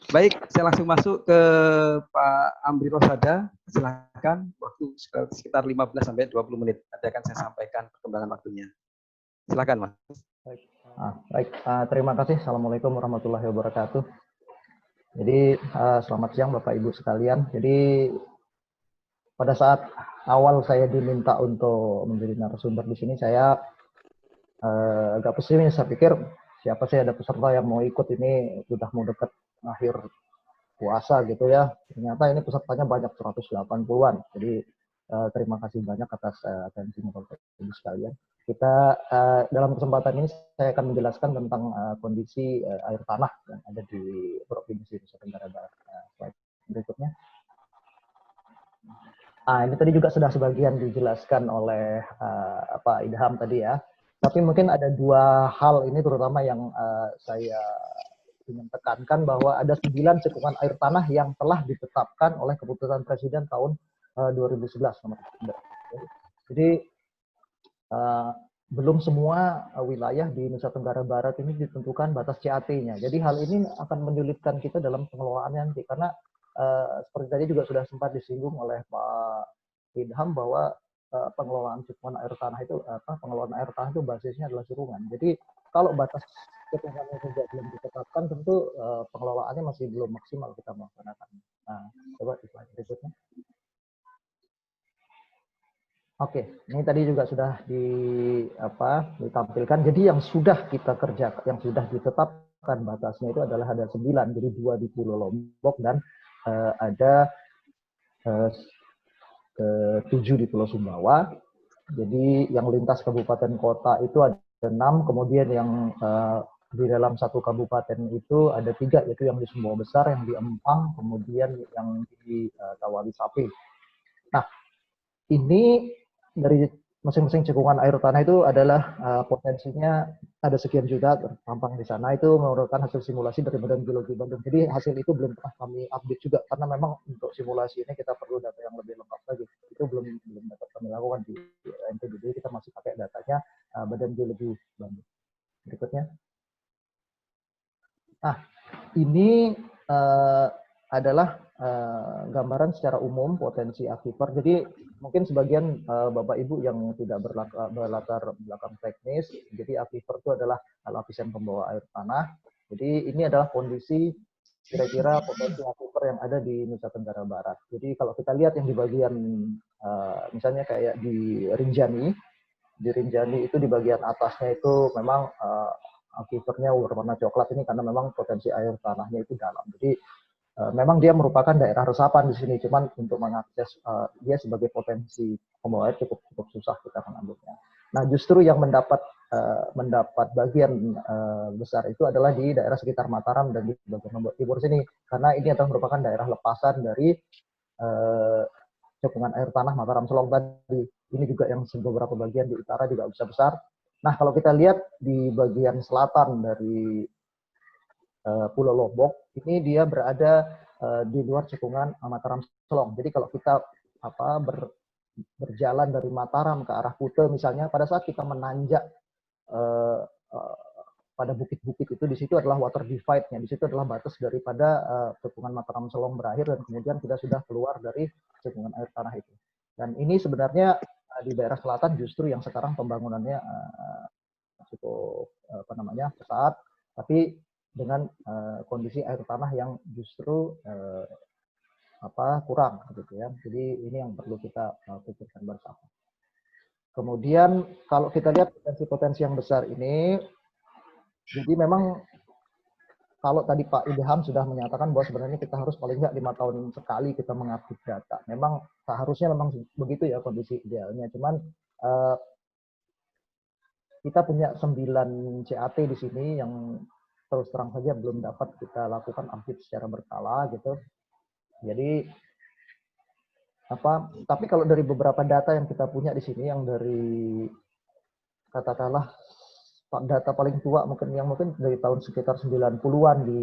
Baik, saya langsung masuk ke Pak Amri Rosada. Silakan, waktu sekitar 15 sampai 20 menit. Nanti akan saya sampaikan perkembangan waktunya. Silakan, Mas. Baik, terima kasih. Assalamualaikum warahmatullahi wabarakatuh. Jadi selamat siang Bapak Ibu sekalian. Jadi pada saat awal saya diminta untuk menjadi narasumber di sini, saya agak pesimis. Saya pikir siapa sih ada peserta yang mau ikut, ini sudah mau dekat akhir puasa gitu ya. Ternyata ini pesertanya banyak, 180-an. Jadi terima kasih banyak atas atensinya Bapak Ibu sekalian. Kita dalam kesempatan ini saya akan menjelaskan tentang kondisi air tanah yang ada di Provinsi Nusa Tenggara Barat. Slide berikutnya. Ini tadi juga sudah sebagian dijelaskan oleh Pak Idham tadi ya. Tapi mungkin ada dua hal ini terutama yang saya ingin tekankan, bahwa ada 9 cekungan air tanah yang telah ditetapkan oleh keputusan Presiden tahun 2011. Jadi belum semua wilayah di Nusa Tenggara Barat ini ditentukan batas CAT-nya. Jadi hal ini akan menyulitkan kita dalam pengelolaan nanti, karena seperti tadi juga sudah sempat disinggung oleh Pak Idham bahwa pengelolaan cekungan air tanah itu pengelolaan air tanah itu basisnya adalah curungan. Jadi kalau batas cekungannya saja belum ditetapkan, tentu pengelolaannya masih belum maksimal kita melaksanakan. Nah, coba slide berikutnya. Oke, ini tadi juga sudah ditampilkan. Jadi yang sudah kita kerjakan, yang sudah ditetapkan batasnya itu adalah ada 9, jadi 2 di Pulau Lombok dan ada 7 di Pulau Sumbawa. Jadi yang lintas kabupaten kota itu ada 6, kemudian yang di dalam satu kabupaten itu ada 3, yaitu yang di Sumbawa Besar, yang di Empang, kemudian yang di Tawali Sapi. Nah, ini dari masing-masing cekungan air tanah itu adalah potensinya ada sekian juta terpampang di sana. Itu merupakan hasil simulasi dari Badan Geologi Bandung. Jadi hasil itu belum pernah kami update juga, karena memang untuk simulasi ini kita perlu data yang lebih lengkap lagi. Itu belum dapat kami lakukan di NTB. Jadi kita masih pakai datanya Badan Geologi Bandung. Berikutnya. Nah, ini adalah gambaran secara umum potensi aquifer. Jadi mungkin sebagian Bapak Ibu yang tidak berlatar belakang teknis, jadi aquifer itu adalah lapisan pembawa air tanah. Jadi ini adalah kondisi kira-kira potensi aquifer yang ada di Nusa Tenggara Barat. Jadi kalau kita lihat yang di bagian misalnya kayak di Rinjani itu di bagian atasnya itu memang aquifernya berwarna coklat ini karena memang potensi air tanahnya itu dalam. Jadi memang dia merupakan daerah resapan di sini, cuman untuk mengakses dia sebagai potensi pembawa air cukup susah kita mengambilnya. Nah, justru yang mendapat bagian besar itu adalah di daerah sekitar Mataram dan di bagian Lombok Timur sini, karena ini adalah merupakan daerah lepasan dari cekungan air tanah Mataram Selong tadi. Ini juga yang beberapa bagian di utara juga bisa besar. Nah, kalau kita lihat di bagian selatan dari Pulau Lombok, ini dia berada di luar cekungan Mataram Selong. Jadi kalau kita berjalan dari Mataram ke arah Kute misalnya, pada saat kita menanjak pada bukit-bukit itu, di situ adalah water divide-nya, di situ adalah batas daripada cekungan Mataram Selong berakhir, dan kemudian kita sudah keluar dari cekungan air tanah itu. Dan ini sebenarnya di daerah selatan justru yang sekarang pembangunannya cukup pesat, tapi dengan kondisi air tanah yang justru kurang gitu ya. Jadi ini yang perlu kita pikirkan bersama. Kemudian kalau kita lihat potensi-potensi yang besar ini, jadi memang kalau tadi Pak Idham sudah menyatakan bahwa sebenarnya kita harus paling nggak 5 tahun sekali kita mengupdate data. Memang seharusnya memang begitu ya kondisi idealnya. Cuman kita punya 9 CAT di sini yang terus terang saja belum dapat kita lakukan update secara berkala gitu. Jadi tapi kalau dari beberapa data yang kita punya di sini, yang dari katakanlah data paling tua mungkin dari tahun sekitar 90-an di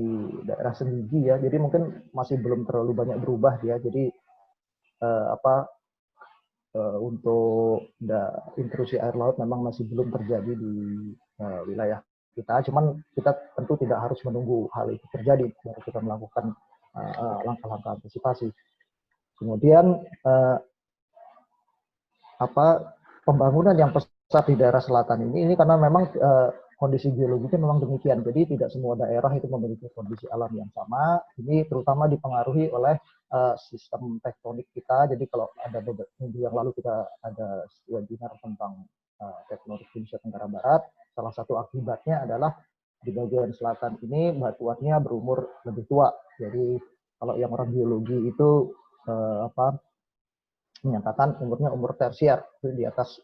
daerah Senggigi ya. Jadi mungkin masih belum terlalu banyak berubah dia. Jadi untuk intrusi air laut memang masih belum terjadi di wilayah kita. Cuman kita tentu tidak harus menunggu hal itu terjadi baru kita melakukan langkah-langkah antisipasi. Kemudian pembangunan yang pesat di daerah selatan ini karena memang kondisi geologinya memang demikian. Jadi tidak semua daerah itu memiliki kondisi alam yang sama. Ini terutama dipengaruhi oleh sistem tektonik kita. Jadi kalau ada beberapa minggu yang lalu kita ada webinar tentang tektonik di Indonesia Tenggara Barat. Salah satu akibatnya adalah di bagian selatan ini batuannya berumur lebih tua. Jadi kalau yang orang geologi itu menyatakan umurnya umur tersier, di atas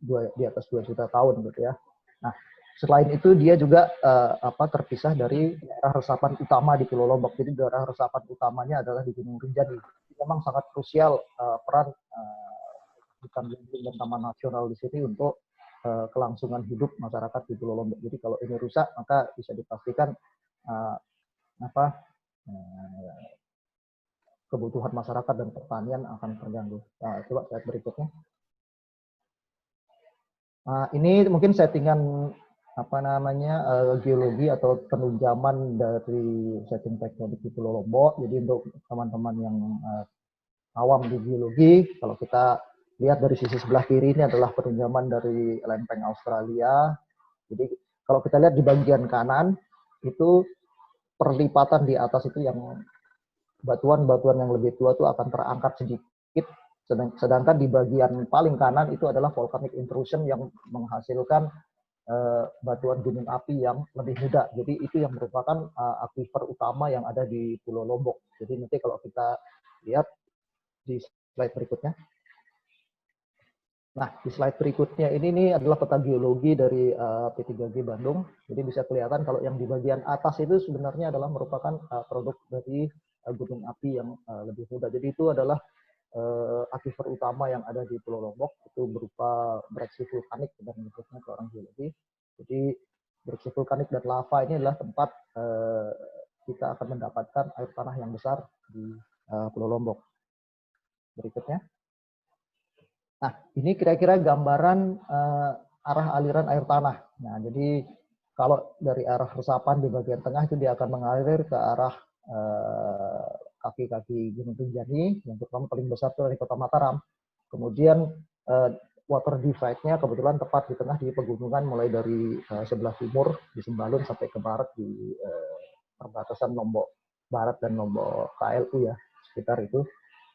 2 juta tahun gitu ya. Nah, selain itu dia juga terpisah dari daerah resapan utama di Pulau Lombok. Jadi daerah resapan utamanya adalah di Gunung Rinjani. Memang sangat krusial peran hutan lindung dan taman nasional di sini untuk kelangsungan hidup masyarakat di Pulau Lombok. Jadi kalau ini rusak, maka bisa dipastikan kebutuhan masyarakat dan pertanian akan terganggu. Coba slide berikutnya. Ini mungkin settingan geologi atau penunjaman dari setting tektonik di Pulau Lombok. Jadi untuk teman-teman yang awam di geologi, kalau kita lihat dari sisi sebelah kiri ini adalah penunjaman dari lempeng Australia. Jadi kalau kita lihat di bagian kanan itu perlipatan di atas itu yang batuan-batuan yang lebih tua itu akan terangkat sedikit, sedangkan di bagian paling kanan itu adalah volcanic intrusion yang menghasilkan batuan gunung api yang lebih muda. Jadi itu yang merupakan aquifer utama yang ada di Pulau Lombok. Jadi nanti kalau kita lihat di slide berikutnya. Nah, di slide berikutnya ini adalah peta geologi dari P3G Bandung. Jadi bisa kelihatan kalau yang di bagian atas itu sebenarnya adalah merupakan produk dari gunung api yang lebih muda. Jadi itu adalah aquifer utama yang ada di Pulau Lombok, itu berupa bereaksi vulkanik dan menyebutnya ke orang geologi. Jadi bereaksi vulkanik dan lava ini adalah tempat kita akan mendapatkan air tanah yang besar di Pulau Lombok. Berikutnya. Nah, ini kira-kira gambaran arah aliran air tanah. Nah, jadi kalau dari arah resapan di bagian tengah itu dia akan mengalir ke arah kaki-kaki Gunung Rinjani, yang terutama paling besar itu dari Kota Mataram. Kemudian water divide-nya kebetulan tepat di tengah di pegunungan, mulai dari sebelah timur di Sembalun sampai ke barat di perbatasan Lombok Barat dan Lombok KLU ya, sekitar itu.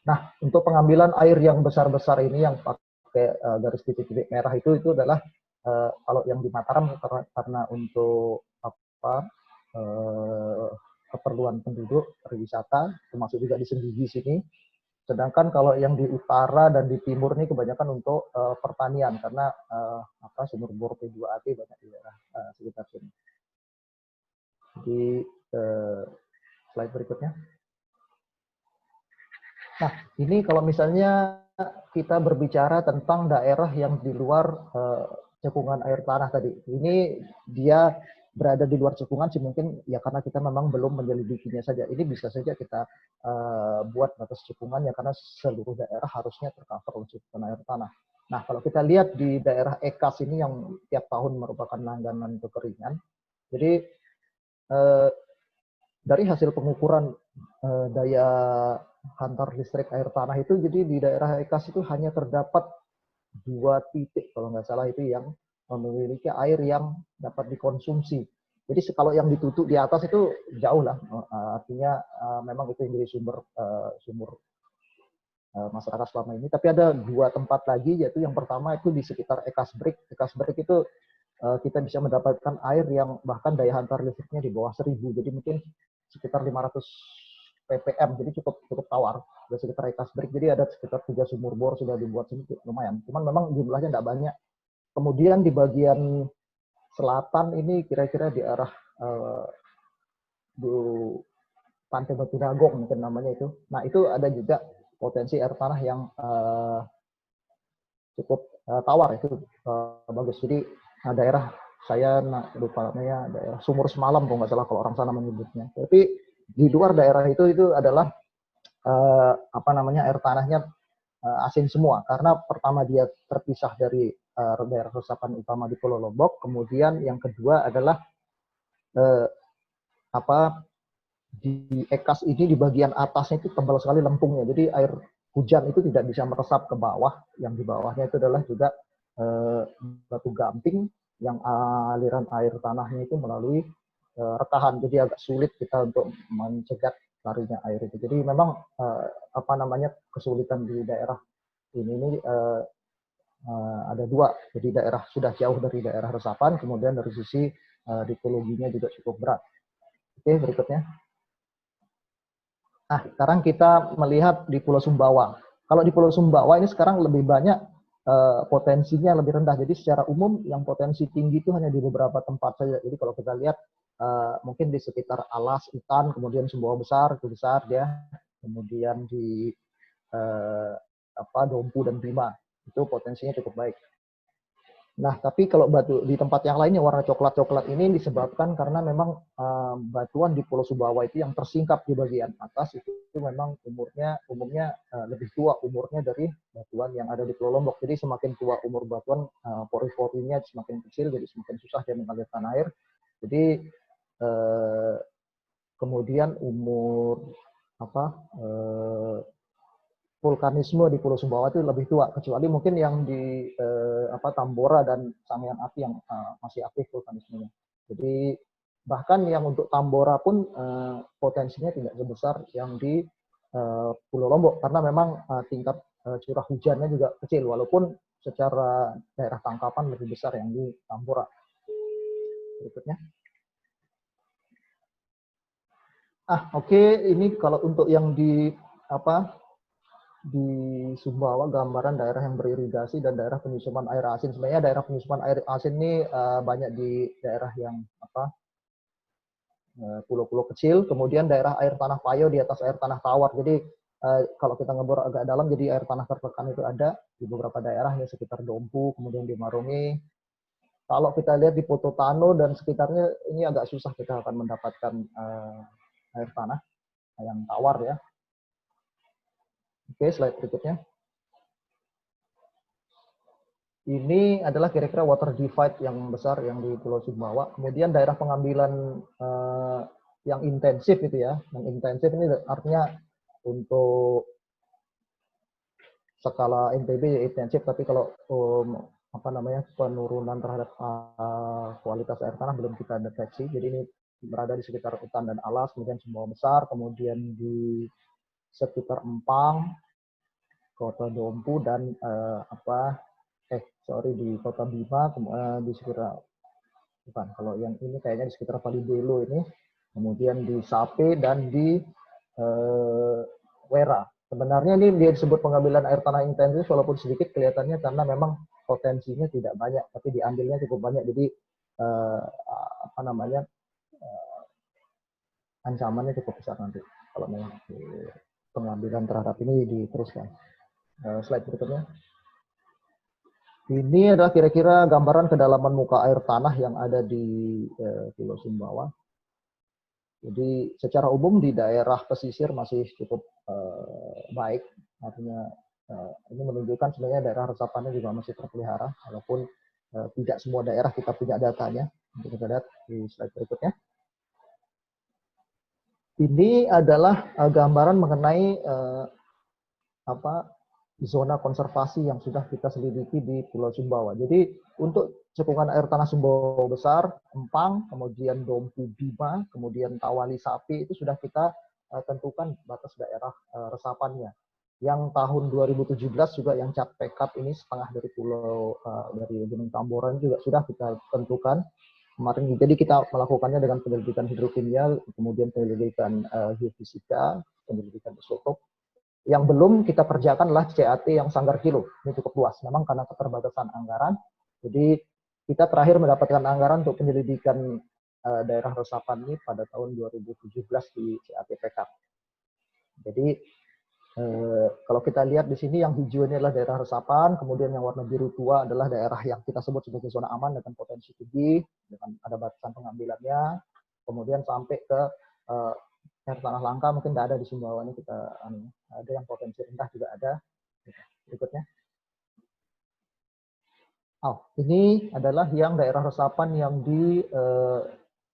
Nah, untuk pengambilan air yang besar-besar ini yang pakai garis titik-titik merah itu adalah kalau yang di Mataram karena untuk keperluan penduduk perwisata, termasuk juga di Senggigi sini. Sedangkan kalau yang di utara dan di timur ini kebanyakan untuk pertanian karena sumur bor P2AT banyak di daerah sekitar sini. Jadi slide berikutnya. Nah, ini kalau misalnya kita berbicara tentang daerah yang di luar cekungan air tanah tadi. Ini dia berada di luar cekungan sih mungkin ya karena kita memang belum menyelidikinya saja. Ini bisa saja kita buat batas cekungannya karena seluruh daerah harusnya tercover oleh cekungan air tanah. Nah, kalau kita lihat di daerah EKAS ini yang tiap tahun merupakan langganan kekeringan. Jadi dari hasil pengukuran daya hantar listrik air tanah itu, jadi di daerah EKAS itu hanya terdapat 2 titik kalau nggak salah itu yang memiliki air yang dapat dikonsumsi. Jadi kalau yang ditutup di atas itu jauh lah, artinya memang itu yang jadi sumber masyarakat selama ini. Tapi ada 2 tempat lagi, yaitu yang pertama itu di sekitar EKAS Break. EKAS Break itu kita bisa mendapatkan air yang bahkan daya hantar listriknya di bawah 1000, jadi mungkin sekitar 500 ppm, jadi cukup tawar di sekitar EKAS Break. Jadi ada sekitar 3 sumur bor sudah dibuat sedikit, lumayan. Cuman memang jumlahnya tidak banyak. Kemudian di bagian selatan ini kira-kira di arah Pantai Batu Dagong mungkin namanya itu. Nah, itu ada juga potensi air tanah yang cukup tawar, itu bagus. Jadi daerah saya lupa namanya, daerah Sumur Semalam kalau nggak salah kalau orang sana menyebutnya. Tapi di luar daerah itu adalah air tanahnya asin semua karena pertama dia terpisah dari daerah resapan utama di Pulau Lombok, kemudian yang kedua adalah di Ekas ini di bagian atasnya itu tebal sekali lempungnya, jadi air hujan itu tidak bisa meresap ke bawah, yang di bawahnya itu adalah juga batu gamping yang aliran air tanahnya itu melalui rekahan, jadi agak sulit kita untuk mencegat larinya air itu. Jadi memang kesulitan di daerah ini ada dua. Jadi daerah sudah jauh dari daerah resapan, kemudian dari sisi ditologinya juga cukup berat. Oke, berikutnya. Nah, sekarang kita melihat di Pulau Sumbawa. Kalau di Pulau Sumbawa ini sekarang lebih banyak potensinya lebih rendah. Jadi secara umum yang potensi tinggi itu hanya di beberapa tempat saja. Jadi kalau kita lihat mungkin di sekitar Alas, Itan, kemudian Sumbawa Besar itu besar dia, kemudian di Dompu dan Bima itu potensinya cukup baik. Nah, tapi kalau batu di tempat yang lainnya warna coklat-coklat ini disebabkan karena memang batuan di Pulau Sumbawa itu yang tersingkap di bagian atas itu memang umumnya lebih tua umurnya dari batuan yang ada di Pulau Lombok. Jadi semakin tua umur batuan, pori-porinya semakin kecil, jadi semakin susah dia mengalirkan air. Jadi kemudian umur vulkanisme di Pulau Sumbawa itu lebih tua, kecuali mungkin yang di Tambora dan Sangian Api yang masih aktif vulkanismenya. Jadi bahkan yang untuk Tambora pun potensinya tidak sebesar yang di Pulau Lombok karena memang tingkat curah hujannya juga kecil, walaupun secara daerah tangkapan lebih besar yang di Tambora. Berikutnya. Oke. Ini kalau untuk yang di Sumbawa gambaran daerah yang beririgasi dan daerah penyusupan air asin. Sebenarnya daerah penyusupan air asin ini banyak di daerah yang pulau-pulau kecil, kemudian daerah air tanah payo di atas air tanah tawar. Jadi kalau kita ngebor agak dalam, jadi air tanah tertekan itu ada di beberapa daerah ya sekitar Dompu, kemudian di Marungi. Kalau kita lihat di Pototano dan sekitarnya ini agak susah kita akan mendapatkan air tanah yang tawar ya. Oke, slide berikutnya. Ini adalah kira-kira water divide yang besar yang di Pulau Sumbawa. Kemudian daerah pengambilan yang intensif itu ya. Yang intensif ini artinya untuk skala NTB ya intensif, tapi kalau penurunan terhadap kualitas air tanah belum kita deteksi. Jadi ini berada di sekitar Utan dan Alas, kemudian Sumbawa Besar, kemudian di sekitar Empang, Kota Dompu dan di Kota Bima, di sekitar kalau yang ini kayaknya di sekitar Palibelo ini, kemudian di Sape dan di Wera. Sebenarnya ini dia disebut pengambilan air tanah intensif walaupun sedikit kelihatannya karena memang potensinya tidak banyak, tapi diambilnya cukup banyak. Jadi ancamannya cukup besar nanti kalau memang pengambilan terhadap ini diteruskan. Slide berikutnya. Ini adalah kira-kira gambaran kedalaman muka air tanah yang ada di Pulau Sumbawa. Jadi secara umum di daerah pesisir masih cukup baik, artinya ini menunjukkan sebenarnya daerah resapannya juga masih terpelihara, walaupun tidak semua daerah kita punya datanya. Untuk kita lihat di slide berikutnya. Ini adalah gambaran mengenai zona konservasi yang sudah kita selidiki di Pulau Sumbawa. Jadi untuk cekungan air tanah Sumbawa Besar, Empang, kemudian Dompu Bima, kemudian Tawali Sapi itu sudah kita tentukan batas daerah resapannya. Yang tahun 2017 juga yang cat pekap ini setengah dari pulau dari Gunung Tamboran juga sudah kita tentukan kemarin. Jadi kita melakukannya dengan penyelidikan hidrokimia, kemudian penyelidikan geofisika, penyelidikan isotop. Yang belum kita kerjakan adalah CAT yang Sanggar Kilo. Ini cukup luas. Memang karena keterbatasan anggaran. Jadi kita terakhir mendapatkan anggaran untuk penyelidikan daerah resapan ini pada tahun 2017 di CAT PK. Jadi kalau kita lihat di sini yang hijau ini adalah daerah resapan, kemudian yang warna biru tua adalah daerah yang kita sebut sebagai zona aman dengan potensi tinggi, dengan ada batasan pengambilannya, kemudian sampai ke air tanah langka mungkin tidak ada di Sumbawa ini, kita ada yang potensi rendah juga ada. Berikutnya. Ini adalah yang daerah resapan yang di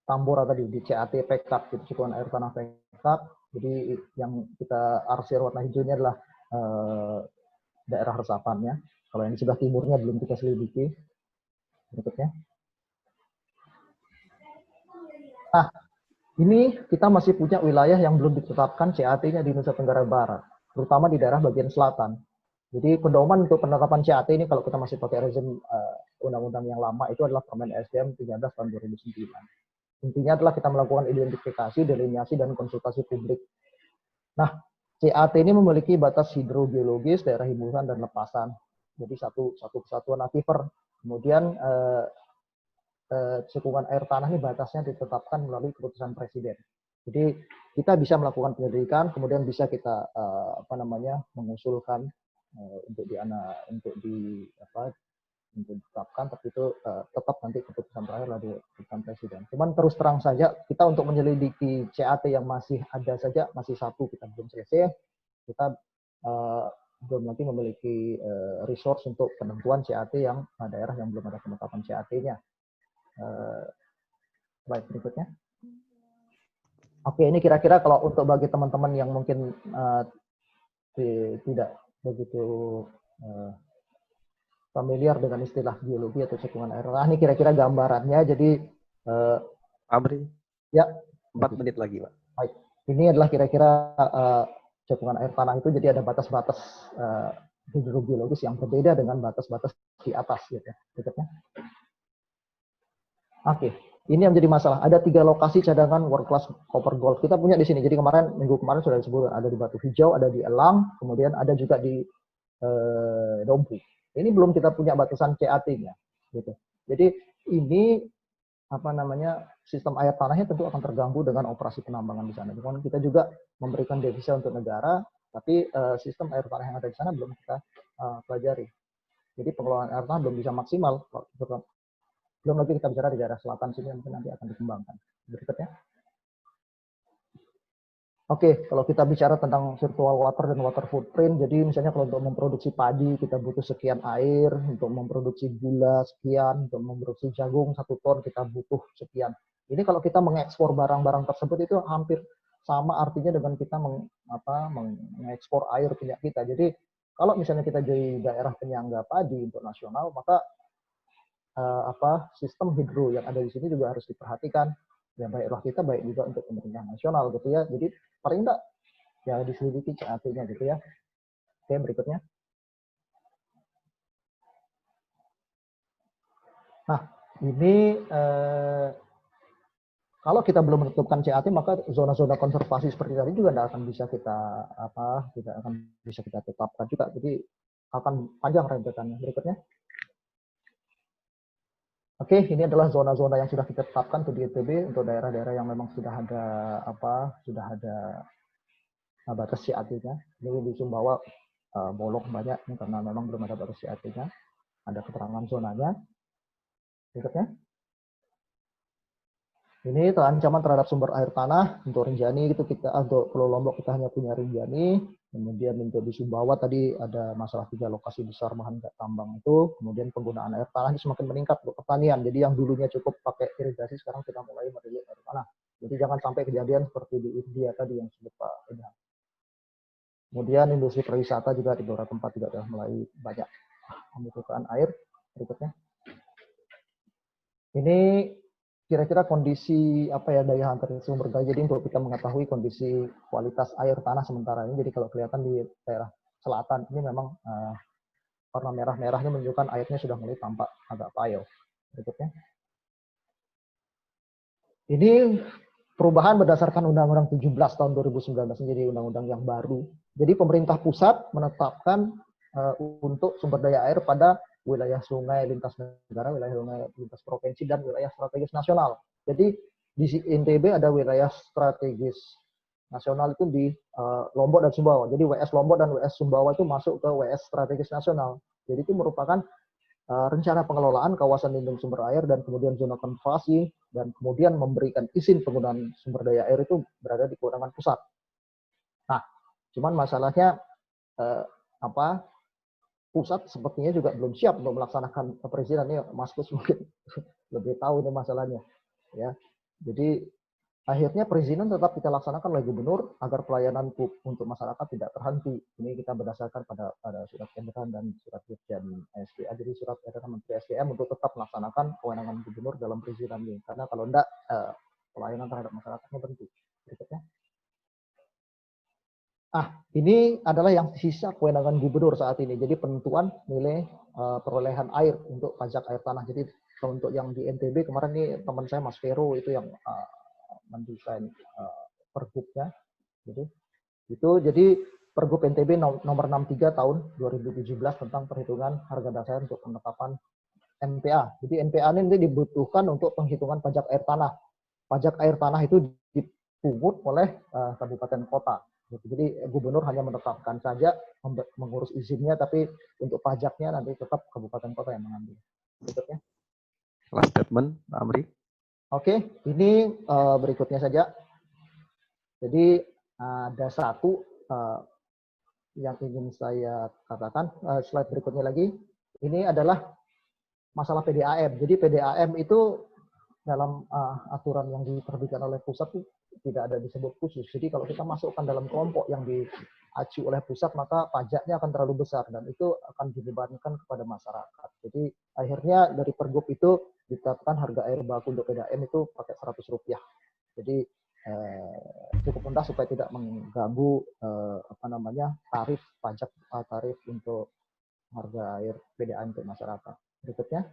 Tambora tadi, di CAT Pekap, gitu, Cekuan Air Tanah Pekap. Jadi yang kita arsir warna hijau ini adalah daerah resapannya. Kalau yang di sebelah timurnya belum kita selidiki. Berikutnya. Ini kita masih punya wilayah yang belum ditetapkan CAT-nya di Nusa Tenggara Barat, terutama di daerah bagian selatan. Jadi pedoman untuk penetapan CAT ini kalau kita masih pakai rezim undang-undang yang lama itu adalah Permen SDM 13 tahun 2009. Intinya adalah kita melakukan identifikasi, delineasi, dan konsultasi publik. Nah, CAT ini memiliki batas hidrogeologis, daerah himbusan, dan lepasan. Jadi satu kesatuan aquifer. Kemudian cekungan air tanah ini batasnya ditetapkan melalui keputusan presiden. Jadi kita bisa melakukan penyelidikan, kemudian bisa kita mengusulkan untuk ditetapkan, tapi itu tetap nanti keputusan terakhir dari keputusan presiden. Cuman terus terang saja kita untuk menyelidiki CAT yang masih ada saja masih satu kita belum selesai. Kita belum lagi memiliki resource untuk penentuan CAT yang daerah yang belum ada penetapan CAT-nya. Slide berikutnya. Oke, ini kira-kira kalau untuk bagi teman-teman yang mungkin tidak begitu familiar dengan istilah geologi atau cekungan air tanah, ini kira-kira gambarannya. Jadi, Amri, ya, 4 menit lagi, Pak. Baik. Ini adalah kira-kira cekungan air tanah itu. Jadi ada batas-batas hidrogeologis yang berbeda dengan batas-batas di atas, gitu ya. Berikutnya. Oke, ini yang menjadi masalah. Ada 3 lokasi cadangan world class copper gold. Kita punya di sini. Jadi minggu kemarin sudah disebut, ada di Batu Hijau, ada di Elang, kemudian ada juga di Dompu. Ini belum kita punya batasan CAT-nya, gitu. Jadi ini sistem air tanahnya tentu akan terganggu dengan operasi penambangan di sana. Kemudian kita juga memberikan devisa untuk negara, tapi sistem air tanah yang ada di sana belum kita pelajari. Jadi pengelolaan air tanah belum bisa maksimal. Belum lagi kita bicara di daerah selatan sini yang mungkin nanti akan dikembangkan. Berikutnya. Oke, kalau kita bicara tentang virtual water dan water footprint, jadi misalnya kalau untuk memproduksi padi kita butuh sekian air, untuk memproduksi gula sekian, untuk memproduksi jagung 1 ton kita butuh sekian. Ini kalau kita mengekspor barang-barang tersebut itu hampir sama artinya dengan kita mengekspor air punya kita. Jadi kalau misalnya kita jadi daerah penyangga padi untuk nasional, maka sistem hidro yang ada di sini juga harus diperhatikan. Ya baiklah kita, baik juga untuk pemerintah nasional, gitu ya. Jadi paling enggak ya diselidiki CAT-nya, gitu ya. Oke, berikutnya. Nah, ini kalau kita belum menentukan CAT, maka zona-zona konservasi seperti tadi juga tidak akan bisa kita tetapkan juga. Jadi akan panjang rentetannya. Berikutnya. Oke, ini adalah zona-zona yang sudah kita tetapkan untuk di ITB untuk daerah-daerah yang memang sudah ada batas CAT-nya. Ini di Sumbawa bolong banyak karena memang belum ada batas CAT-nya. Ada keterangan zonanya. Berikutnya. Ini ancaman terhadap sumber air tanah. Untuk Rinjani itu untuk Pulau Lombok kita hanya punya Rinjani. Kemudian untuk di Sumbawa tadi ada masalah 3 lokasi besar bahan tambang itu. Kemudian penggunaan air tanah ini semakin meningkat untuk pertanian. Jadi yang dulunya cukup pakai irigasi sekarang kita mulai merilis air tanah. Jadi jangan sampai kejadian seperti di India tadi yang disebut Pak Idham. Kemudian industri pariwisata juga di beberapa tempat juga sudah mulai banyak membutuhkan air. Berikutnya. Ini kira-kira kondisi daya hantar sumber daya. Jadi untuk kita mengetahui kondisi kualitas air tanah sementara ini, jadi kalau kelihatan di daerah selatan ini memang warna merah-merah ini menunjukkan airnya sudah mulai tampak agak payau. Berikutnya. Ini perubahan berdasarkan Undang-Undang 17 tahun 2019 menjadi undang-undang yang baru. Jadi pemerintah pusat menetapkan untuk sumber daya air pada wilayah sungai lintas negara, wilayah sungai lintas provinsi, dan wilayah strategis nasional. Jadi di NTB ada wilayah strategis nasional itu di Lombok dan Sumbawa. Jadi WS Lombok dan WS Sumbawa itu masuk ke WS strategis nasional. Jadi itu merupakan rencana pengelolaan kawasan lindung sumber air dan kemudian zona konservasi dan kemudian memberikan izin penggunaan sumber daya air itu berada di kewenangan pusat. Nah, cuman masalahnya pusat sepertinya juga belum siap untuk melaksanakan perizinan. Ini Mas Kus mungkin lebih tahu ini masalahnya, ya. Jadi akhirnya perizinan tetap kita laksanakan oleh gubernur agar pelayanan untuk masyarakat tidak terhenti. Ini kita berdasarkan pada surat edaran dan surat dirjen SDA. Jadi surat edaran Menteri SDM untuk tetap melaksanakan kewenangan gubernur dalam perizinan ini. Karena kalau enggak, pelayanan terhadap masyarakatnya berhenti. Berikutnya. Ini adalah yang sisa kewenangan gubernur saat ini. Jadi penentuan nilai perolehan air untuk pajak air tanah. Jadi untuk yang di NTB kemarin nih teman saya Mas Vero itu yang mendesain pergubnya. Jadi Pergub NTB nomor 63 tahun 2017 tentang perhitungan harga dasar untuk penetapan MPA. Jadi MPA ini dibutuhkan untuk penghitungan pajak air tanah. Pajak air tanah itu dipungut oleh kabupaten kota. Jadi gubernur hanya menetapkan saja, mengurus izinnya, tapi untuk pajaknya nanti tetap kabupaten kota yang mengambil. Berikutnya. Last statement, Pak Amri. Oke, ini berikutnya saja. Jadi ada satu yang ingin saya katakan, slide berikutnya lagi. Ini adalah masalah PDAM. Jadi PDAM itu dalam aturan yang diterbitkan oleh pusat itu tidak ada disebut khusus. Jadi kalau kita masukkan dalam kelompok yang diacu oleh pusat, maka pajaknya akan terlalu besar dan itu akan dibebankan kepada masyarakat. Jadi akhirnya dari Pergub itu ditetapkan harga air baku untuk PDAM itu pakai Rp100. Jadi cukup rendah supaya tidak mengganggu tarif pajak, tarif untuk harga air PDAM untuk masyarakat. Berikutnya.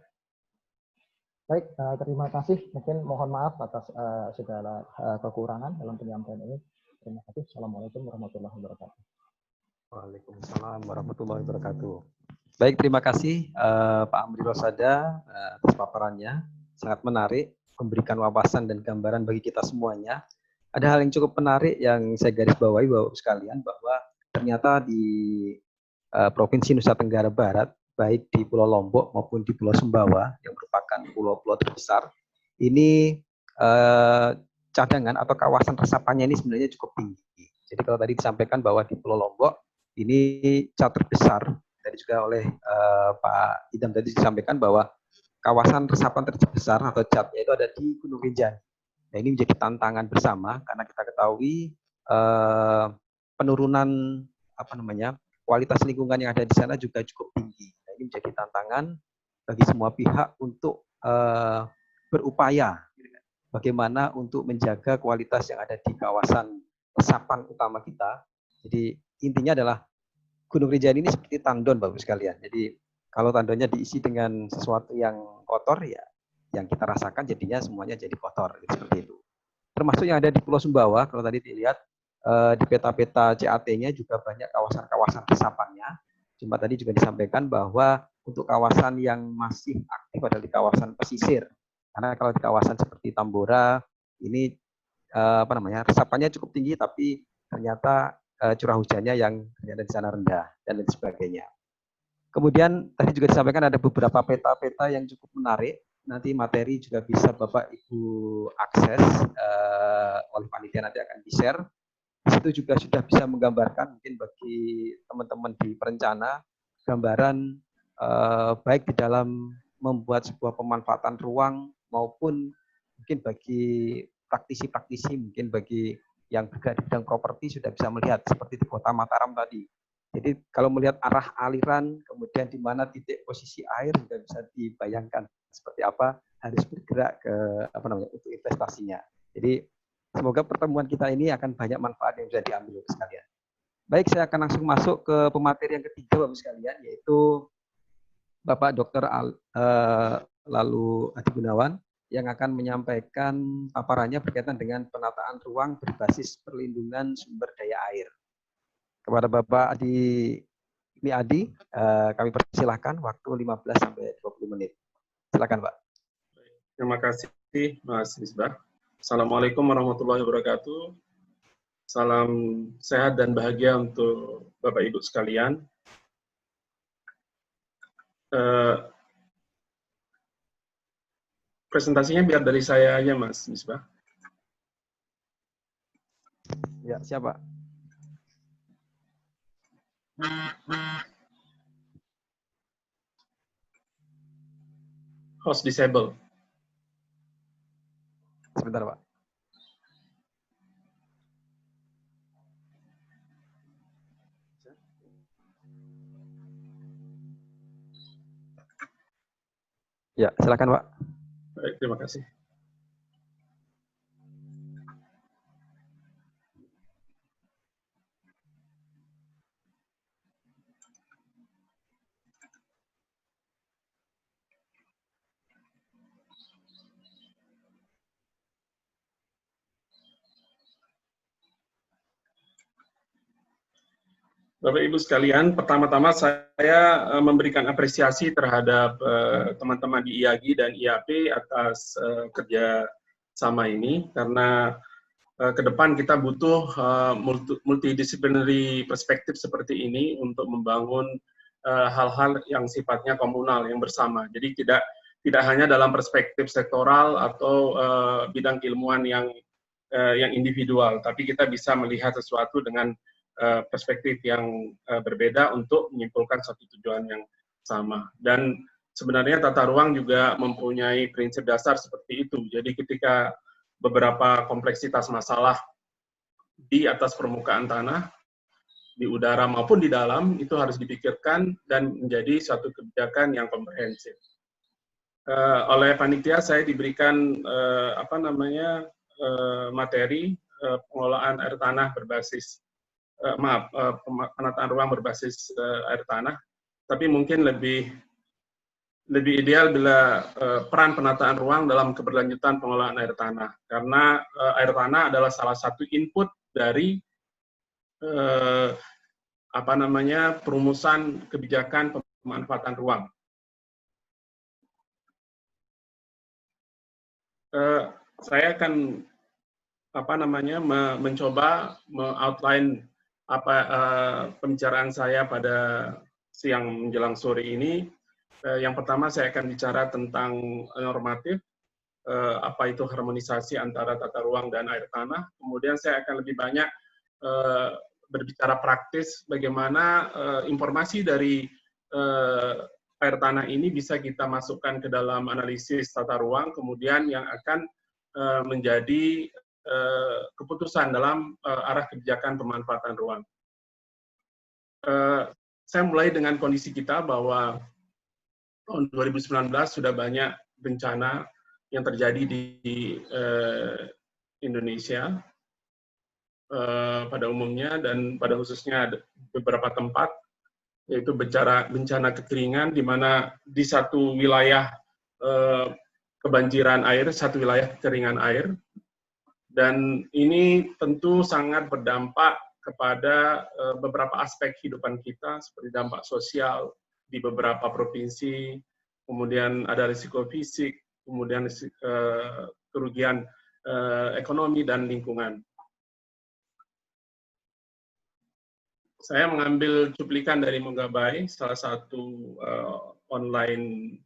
Baik, terima kasih. Mungkin mohon maaf atas segala kekurangan dalam penyampaian ini. Terima kasih. Assalamualaikum warahmatullahi wabarakatuh. Waalaikumsalam warahmatullahi wabarakatuh. Baik, terima kasih Pak Amri Rosada atas paparannya. Sangat menarik, memberikan wawasan dan gambaran bagi kita semuanya. Ada hal yang cukup menarik yang saya garis bawahi Bapak sekalian, bahwa ternyata di Provinsi Nusa Tenggara Barat, baik di Pulau Lombok maupun di Pulau Sumbawa yang merupakan pulau-pulau terbesar, ini cadangan atau kawasan resapannya ini sebenarnya cukup tinggi. Jadi kalau tadi disampaikan bahwa di Pulau Lombok ini cat terbesar, tadi juga oleh Pak Idam tadi disampaikan bahwa kawasan resapan terbesar atau catnya itu ada di Gunung Rinjani. Nah, ini menjadi tantangan bersama karena kita ketahui penurunan kualitas lingkungan yang ada di sana juga cukup tinggi. Nah, ini menjadi tantangan bagi semua pihak untuk berupaya bagaimana untuk menjaga kualitas yang ada di kawasan resapan utama kita. Jadi intinya adalah Gunung Rinjani ini seperti tandon Bapak sekalian. Jadi kalau tandonnya diisi dengan sesuatu yang kotor, ya yang kita rasakan jadinya semuanya jadi kotor, seperti itu. Termasuk yang ada di Pulau Sumbawa, kalau tadi dilihat di peta-peta CAT-nya juga banyak kawasan-kawasan resapannya. Cuma tadi juga disampaikan bahwa untuk kawasan yang masih aktif adalah di kawasan pesisir. Karena kalau di kawasan seperti Tambora ini resapannya cukup tinggi, tapi ternyata curah hujannya yang ternyata di sana rendah dan lain sebagainya. Kemudian tadi juga disampaikan ada beberapa peta-peta yang cukup menarik. Nanti materi juga bisa Bapak Ibu akses oleh panitia, nanti akan di-share. Di situ juga sudah bisa menggambarkan mungkin bagi teman-teman di perencana gambaran baik di dalam membuat sebuah pemanfaatan ruang maupun mungkin bagi praktisi-praktisi, mungkin bagi yang bergerak di bidang properti sudah bisa melihat seperti di Kota Mataram tadi. Jadi kalau melihat arah aliran, kemudian di mana titik posisi air sudah bisa dibayangkan seperti apa harus bergerak ke untuk investasinya. Jadi semoga pertemuan kita ini akan banyak manfaat yang bisa diambil sekalian. Baik, saya akan langsung masuk ke pemateri yang ketiga Bapak sekalian, yaitu Bapak Dr. Lalu Adi Gunawan yang akan menyampaikan paparannya berkaitan dengan penataan ruang berbasis perlindungan sumber daya air. Kepada Bapak Adi, kami persilahkan waktu 15 sampai 20 menit. Silakan, Pak. Terima kasih, Mas Misbah. Assalamualaikum warahmatullahi wabarakatuh. Salam sehat dan bahagia untuk Bapak Ibu sekalian. Presentasinya biar dari saya aja, Mas Misbah. Ya, siapa? host disable. Sebentar, Pak. Ya, silakan, Pak. Baik, terima kasih. Bapak Ibu sekalian, pertama-tama saya memberikan apresiasi terhadap teman-teman di IAGI dan IAP atas kerja sama ini, karena ke depan kita butuh multidisciplinary perspektif seperti ini untuk membangun hal-hal yang sifatnya komunal, yang bersama. Jadi tidak hanya dalam perspektif sektoral atau bidang keilmuan yang individual, tapi kita bisa melihat sesuatu dengan perspektif yang berbeda untuk menyimpulkan satu tujuan yang sama. Dan sebenarnya tata ruang juga mempunyai prinsip dasar seperti itu. Jadi ketika beberapa kompleksitas masalah di atas permukaan tanah, di udara maupun di dalam, itu harus dipikirkan dan menjadi suatu kebijakan yang komprehensif. Oleh panitia saya diberikan materi pengelolaan air tanah berbasis penataan ruang berbasis air tanah, tapi mungkin lebih ideal bila peran penataan ruang dalam keberlanjutan pengelolaan air tanah, karena air tanah adalah salah satu input dari perumusan kebijakan pemanfaatan ruang. Saya akan mencoba me-outline pembicaraan saya pada siang menjelang sore ini. Yang pertama saya akan bicara tentang normatif, apa itu harmonisasi antara tata ruang dan air tanah. Kemudian saya akan lebih banyak berbicara praktis bagaimana informasi dari air tanah ini bisa kita masukkan ke dalam analisis tata ruang, kemudian yang akan menjadi keputusan dalam arah kebijakan pemanfaatan ruang. Saya mulai dengan kondisi kita bahwa tahun 2019 sudah banyak bencana yang terjadi di Indonesia pada umumnya dan pada khususnya beberapa tempat, yaitu bencana kekeringan, di mana di satu wilayah kebanjiran air, satu wilayah kekeringan air. Dan ini tentu sangat berdampak kepada beberapa aspek kehidupan kita, seperti dampak sosial di beberapa provinsi, kemudian ada risiko fisik, kemudian kerugian ekonomi dan lingkungan. Saya mengambil cuplikan dari Monggabai, salah satu online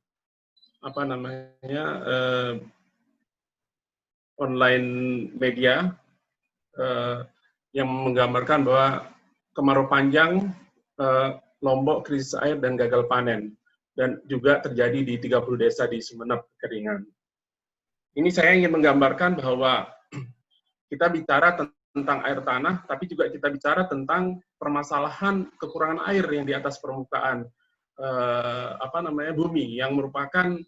online media yang menggambarkan bahwa kemarau panjang, Lombok krisis air dan gagal panen, dan juga terjadi di 30 desa di Sumeneb kekeringan. Ini saya ingin menggambarkan bahwa kita bicara tentang air tanah, tapi juga kita bicara tentang permasalahan kekurangan air yang di atas permukaan bumi, yang merupakan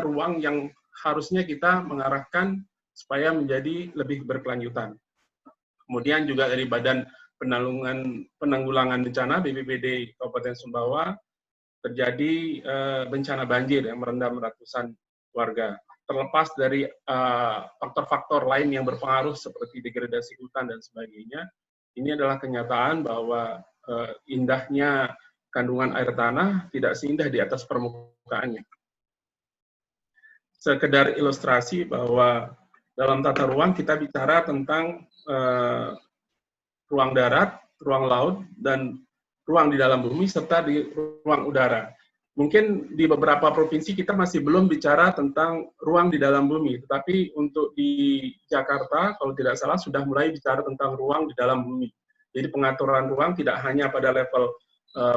ruang yang harusnya kita mengarahkan supaya menjadi lebih berkelanjutan. Kemudian juga dari Badan Penanggulangan Bencana BPBD Kabupaten Sumbawa terjadi bencana banjir yang merendam ratusan warga. Terlepas dari faktor-faktor lain yang berpengaruh seperti degradasi hutan dan sebagainya, ini adalah kenyataan bahwa indahnya kandungan air tanah tidak seindah di atas permukaannya. Sekedar ilustrasi bahwa dalam tata ruang kita bicara tentang ruang darat, ruang laut, dan ruang di dalam bumi, serta di ruang udara. Mungkin di beberapa provinsi kita masih belum bicara tentang ruang di dalam bumi, tetapi untuk di Jakarta, kalau tidak salah, sudah mulai bicara tentang ruang di dalam bumi. Jadi pengaturan ruang tidak hanya pada level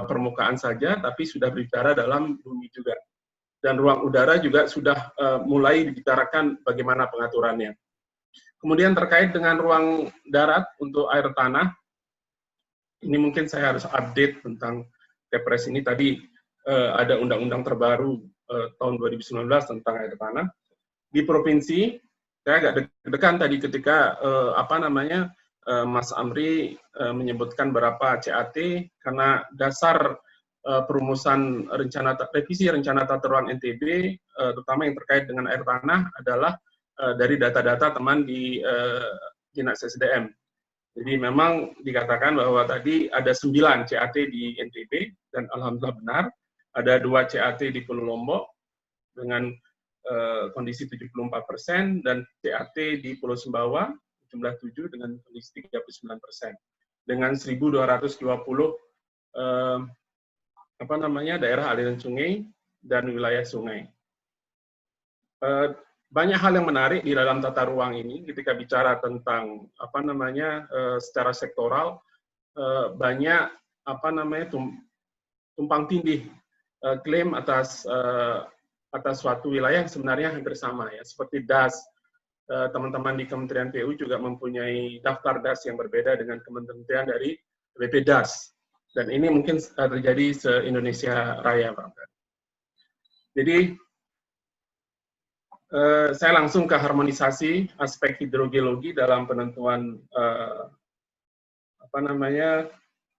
permukaan saja, tapi sudah berbicara dalam bumi juga. dan ruang udara juga sudah mulai dibicarakan bagaimana pengaturannya. Kemudian terkait dengan ruang darat untuk air tanah, ini mungkin saya harus update tentang Kepres ini. Tadi ada undang-undang terbaru tahun 2019 tentang air tanah. Di provinsi, saya agak deg-degan tadi ketika Mas Amri menyebutkan berapa CAT, karena dasar perumusan revisi rencana tata ruang NTB, terutama yang terkait dengan air tanah adalah dari data-data teman di Dinas SDM. Jadi memang dikatakan bahwa tadi ada 9 CAT di NTB, dan alhamdulillah benar, ada 2 CAT di Pulau Lombok dengan kondisi 74%, dan CAT di Pulau Sumbawa jumlah 7 dengan kondisi 39%, dengan 1.220 daerah aliran sungai dan wilayah sungai. Banyak hal yang menarik di dalam tata ruang ini ketika bicara tentang secara sektoral, banyak tumpang tindih klaim atas suatu wilayah yang sebenarnya hampir sama, ya, seperti DAS. Teman-teman di Kementerian PU juga mempunyai daftar DAS yang berbeda dengan kementerian dari BPDAS, dan ini mungkin terjadi se-Indonesia Raya, Pak. Jadi saya langsung ke harmonisasi aspek hidrogeologi dalam penentuan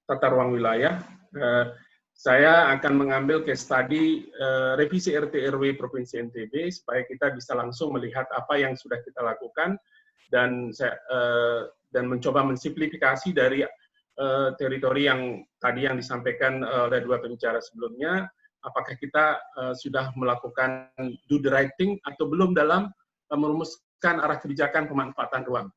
tata ruang wilayah. Saya akan mengambil case study revisi RT/RW Provinsi NTB supaya kita bisa langsung melihat apa yang sudah kita lakukan, dan mencoba mensimplifikasi dari teritori yang tadi yang disampaikan oleh 2 pembicara sebelumnya. Apakah kita sudah melakukan do the right thing atau belum dalam merumuskan arah kebijakan pemanfaatan ruang.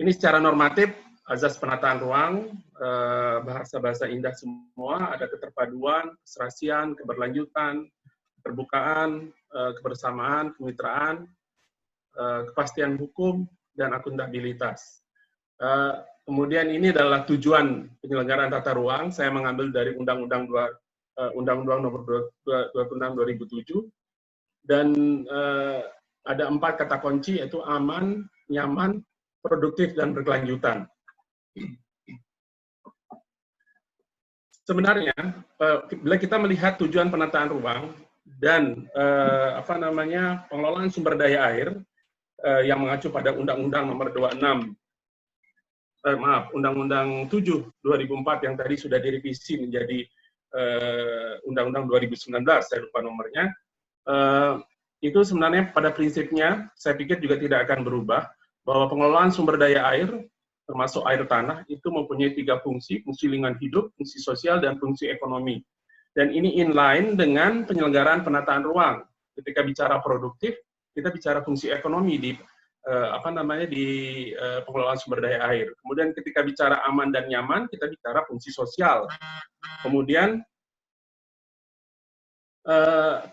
Ini secara normatif, azas penataan ruang, bahasa-bahasa indah semua, ada keterpaduan, keserasian, keberlanjutan, keterbukaan, kebersamaan, kemitraan, kepastian hukum, dan akuntabilitas. Kemudian ini adalah tujuan penyelenggaraan tata ruang. Saya mengambil dari Undang-Undang Nomor 26 2007, dan ada 4 kata kunci, yaitu aman, nyaman, produktif, dan berkelanjutan. Sebenarnya, bila kita melihat tujuan penataan ruang dan pengelolaan sumber daya air yang mengacu pada Undang-Undang Nomor Undang-Undang 7 2004 yang tadi sudah direvisi menjadi Undang-Undang 2019, saya lupa nomornya, itu sebenarnya pada prinsipnya saya pikir juga tidak akan berubah, bahwa pengelolaan sumber daya air, termasuk air tanah, itu mempunyai 3 fungsi lingkungan hidup, fungsi sosial, dan fungsi ekonomi. Dan ini inline dengan penyelenggaraan penataan ruang. Ketika bicara produktif, kita bicara fungsi ekonomi di pengelolaan sumber daya air. Kemudian ketika bicara aman dan nyaman, kita bicara fungsi sosial. Kemudian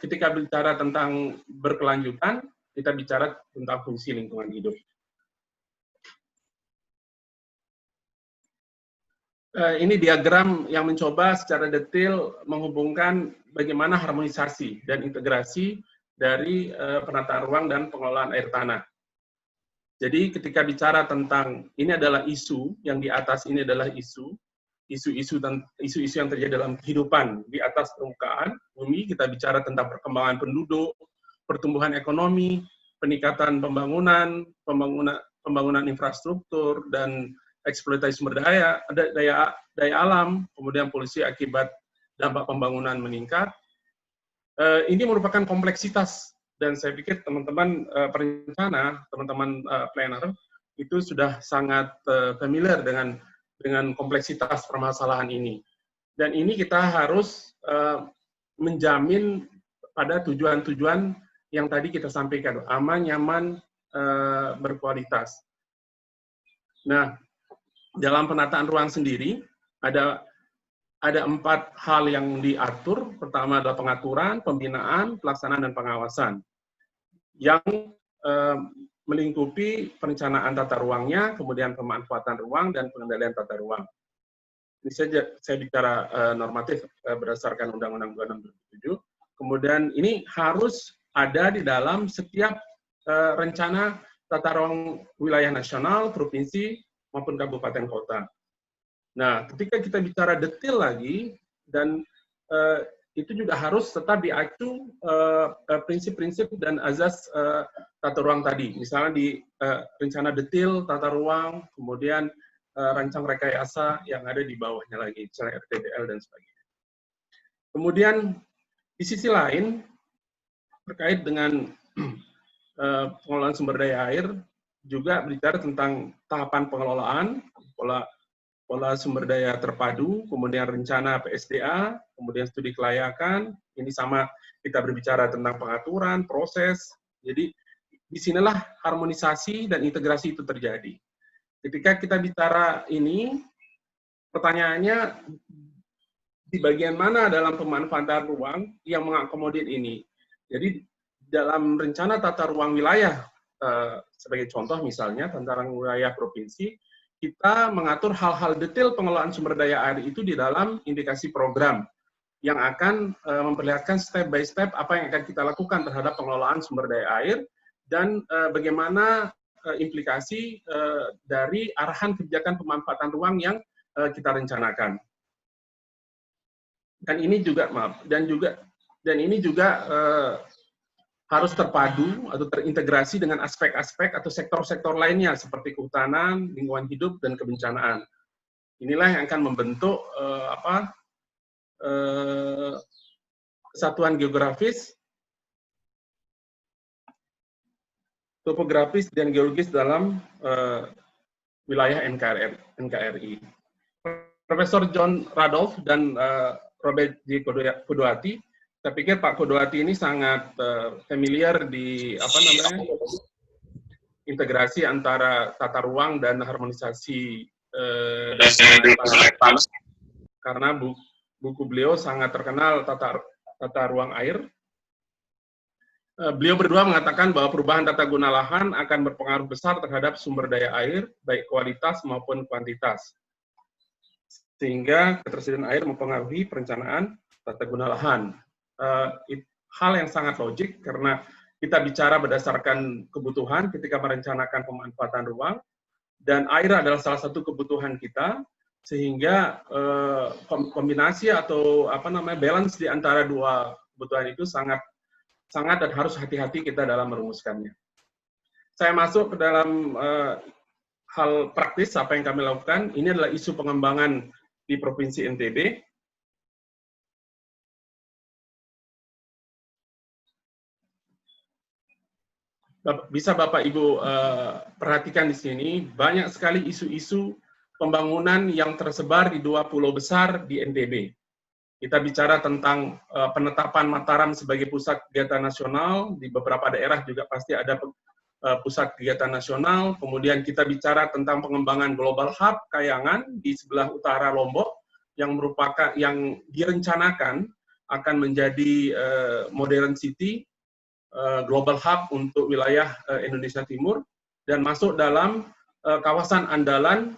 ketika bicara tentang berkelanjutan, kita bicara tentang fungsi lingkungan hidup. Ini diagram yang mencoba secara detail menghubungkan bagaimana harmonisasi dan integrasi dari penataan ruang dan pengelolaan air tanah. Jadi ketika bicara tentang, ini adalah isu, yang di atas ini adalah isu yang terjadi dalam kehidupan di atas permukaan bumi. Kita bicara tentang perkembangan penduduk, pertumbuhan ekonomi, peningkatan pembangunan infrastruktur, dan eksploitasi sumber daya alam, kemudian polusi akibat dampak pembangunan meningkat. Ini merupakan kompleksitas, dan saya pikir teman-teman perencana, teman-teman planner itu sudah sangat familiar dengan kompleksitas permasalahan ini. Dan ini kita harus menjamin pada tujuan-tujuan yang tadi kita sampaikan, aman, nyaman, berkualitas. Nah, dalam penataan ruang sendiri ada 4 hal yang diatur. Pertama adalah pengaturan, pembinaan, pelaksanaan, dan pengawasan yang melingkupi perencanaan tata ruangnya, kemudian pemanfaatan ruang, dan pengendalian tata ruang. Ini saja saya bicara normatif berdasarkan Undang-Undang 26 2007. Kemudian ini harus ada di dalam setiap rencana tata ruang wilayah nasional, provinsi, maupun kabupaten kota. Nah, ketika kita bicara detail lagi, dan itu juga harus tetap diacu prinsip-prinsip dan azas tata ruang tadi. Misalnya di rencana detail tata ruang, kemudian rancang rekayasa yang ada di bawahnya lagi, misalnya RTDL dan sebagainya. Kemudian di sisi lain, terkait dengan pengelolaan sumber daya air, juga berbicara tentang tahapan pengelolaan, pola sumber daya terpadu, kemudian rencana PSDA, kemudian studi kelayakan. Ini sama kita berbicara tentang pengaturan, proses. Jadi disinilah harmonisasi dan integrasi itu terjadi. Ketika kita bicara ini, pertanyaannya di bagian mana dalam pemanfaatan ruang yang mengakomodir ini. Jadi dalam rencana tata ruang wilayah, sebagai contoh misalnya tata ruang wilayah provinsi, kita mengatur hal-hal detail pengelolaan sumber daya air itu di dalam indikasi program yang akan memperlihatkan step by step apa yang akan kita lakukan terhadap pengelolaan sumber daya air dan bagaimana implikasi dari arahan kebijakan pemanfaatan ruang yang kita rencanakan. Dan ini juga harus terpadu atau terintegrasi dengan aspek-aspek atau sektor-sektor lainnya seperti kehutanan, lingkungan hidup, dan kebencanaan. Inilah yang akan membentuk kesatuan geografis, topografis, dan geologis dalam wilayah NKRI. Profesor John Randolph dan Robert J. Kodowati, saya pikir Pak Kodowati ini sangat familiar di integrasi antara tata ruang dan harmonisasi karena buku beliau sangat terkenal tata ruang air. Beliau berdua mengatakan bahwa perubahan tata guna lahan akan berpengaruh besar terhadap sumber daya air, baik kualitas maupun kuantitas. Sehingga ketersediaan air mempengaruhi perencanaan tata guna lahan. Hal yang sangat logik karena kita bicara berdasarkan kebutuhan ketika merencanakan pemanfaatan ruang, dan air adalah salah satu kebutuhan kita, sehingga kombinasi atau balance di antara dua kebutuhan itu sangat dan harus hati-hati kita dalam merumuskannya. Saya masuk ke dalam hal praktis apa yang kami lakukan. Ini adalah isu pengembangan di Provinsi NTB. Bisa Bapak Ibu perhatikan di sini, banyak sekali isu-isu pembangunan yang tersebar di dua pulau besar di NTB. Kita bicara tentang penetapan Mataram sebagai pusat kegiatan nasional, di beberapa daerah juga pasti ada pusat kegiatan nasional. Kemudian kita bicara tentang pengembangan Global Hub Kayangan di sebelah utara Lombok, yang direncanakan akan menjadi modern city, Global Hub untuk wilayah Indonesia Timur, dan masuk dalam kawasan andalan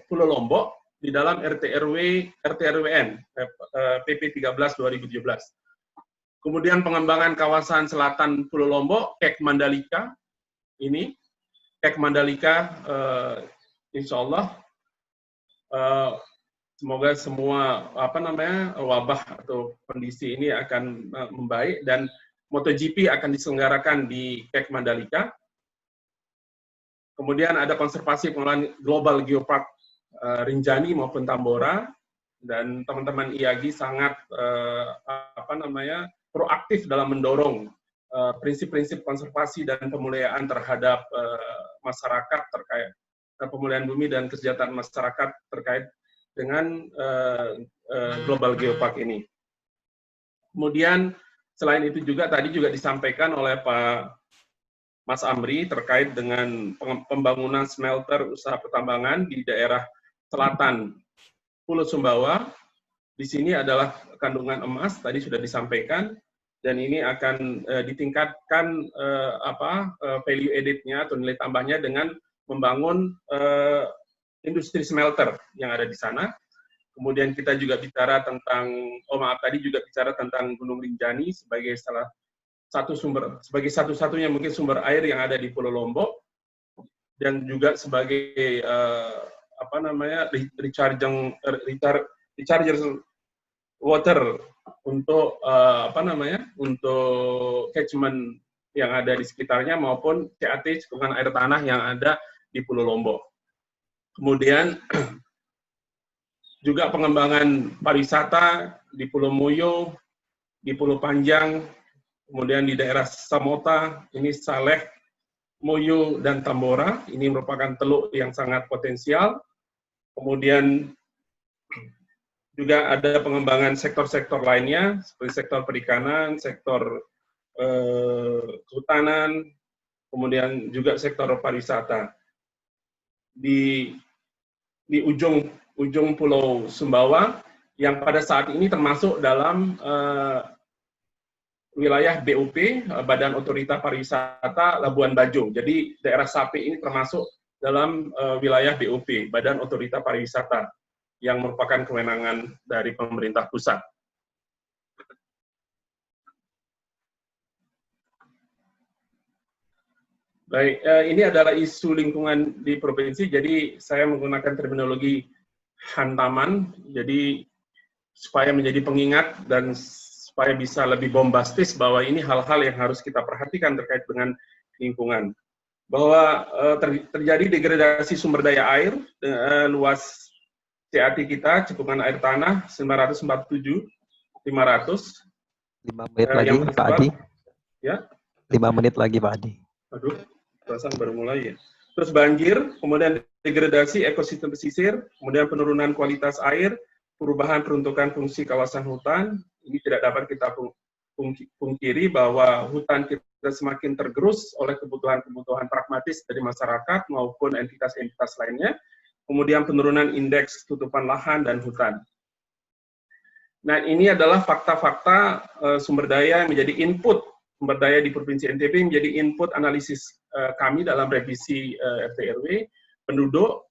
Pulau Lombok di dalam RT-RWN PP 13 2017. Kemudian pengembangan kawasan selatan Pulau Lombok, Kek Mandalika, ini Kek Mandalika, insya Allah semoga semua wabah atau kondisi ini akan membaik, dan MotoGP akan diselenggarakan di Kek Mandalika. Kemudian ada konservasi pengelolaan Global Geopark Rinjani maupun Tambora, dan teman-teman IAGI sangat proaktif dalam mendorong prinsip-prinsip konservasi dan pemuliaan terhadap masyarakat terkait pemulihan bumi dan kesejahteraan masyarakat terkait dengan Global Geopark ini. Kemudian selain itu juga tadi juga disampaikan oleh Pak Mas Amri terkait dengan pembangunan smelter usaha pertambangan di daerah selatan Pulau Sumbawa. Di sini adalah kandungan emas, tadi sudah disampaikan, dan ini akan ditingkatkan value added-nya atau nilai tambahnya dengan membangun industri smelter yang ada di sana. Kemudian kita juga bicara tentang, tadi juga bicara tentang Gunung Rinjani sebagai salah satu sumber, sebagai satu-satunya mungkin sumber air yang ada di Pulau Lombok, dan juga sebagai recharger water untuk untuk catchment yang ada di sekitarnya maupun CAT, cekungan air tanah yang ada di Pulau Lombok. Kemudian juga pengembangan pariwisata di Pulau Moyo, di Pulau Panjang, kemudian di daerah Samota, ini Saleh, Moyo, dan Tambora. Ini merupakan teluk yang sangat potensial. Kemudian juga ada pengembangan sektor-sektor lainnya, seperti sektor perikanan, sektor kehutanan, kemudian juga sektor pariwisata. Di ujung Pulau Sumbawa, yang pada saat ini termasuk dalam wilayah BOP, Badan Otorita Pariwisata Labuan Bajo. Jadi daerah Sape ini termasuk dalam wilayah BOP, Badan Otorita Pariwisata, yang merupakan kewenangan dari pemerintah pusat. Baik, ini adalah isu lingkungan di provinsi, jadi saya menggunakan terminologi hantaman, jadi supaya menjadi pengingat dan supaya bisa lebih bombastis bahwa ini hal-hal yang harus kita perhatikan terkait dengan lingkungan. Bahwa terjadi degradasi sumber daya air, luas CAT kita, cekungan air tanah 947, 500. 5 menit lagi, Pak Adi. Ya? 5 menit lagi, Pak Adi. Aduh, perasaan baru mulai ya. Terus banjir, kemudian degradasi ekosistem pesisir, kemudian penurunan kualitas air, perubahan peruntukan fungsi kawasan hutan. Ini tidak dapat kita pungkiri bahwa hutan kita semakin tergerus oleh kebutuhan-kebutuhan pragmatis dari masyarakat maupun entitas-entitas lainnya. Kemudian penurunan indeks tutupan lahan dan hutan. Nah, ini adalah fakta-fakta sumber daya yang menjadi input sumber daya di Provinsi NTB, menjadi input analisis kami dalam revisi RT/RW, penduduk,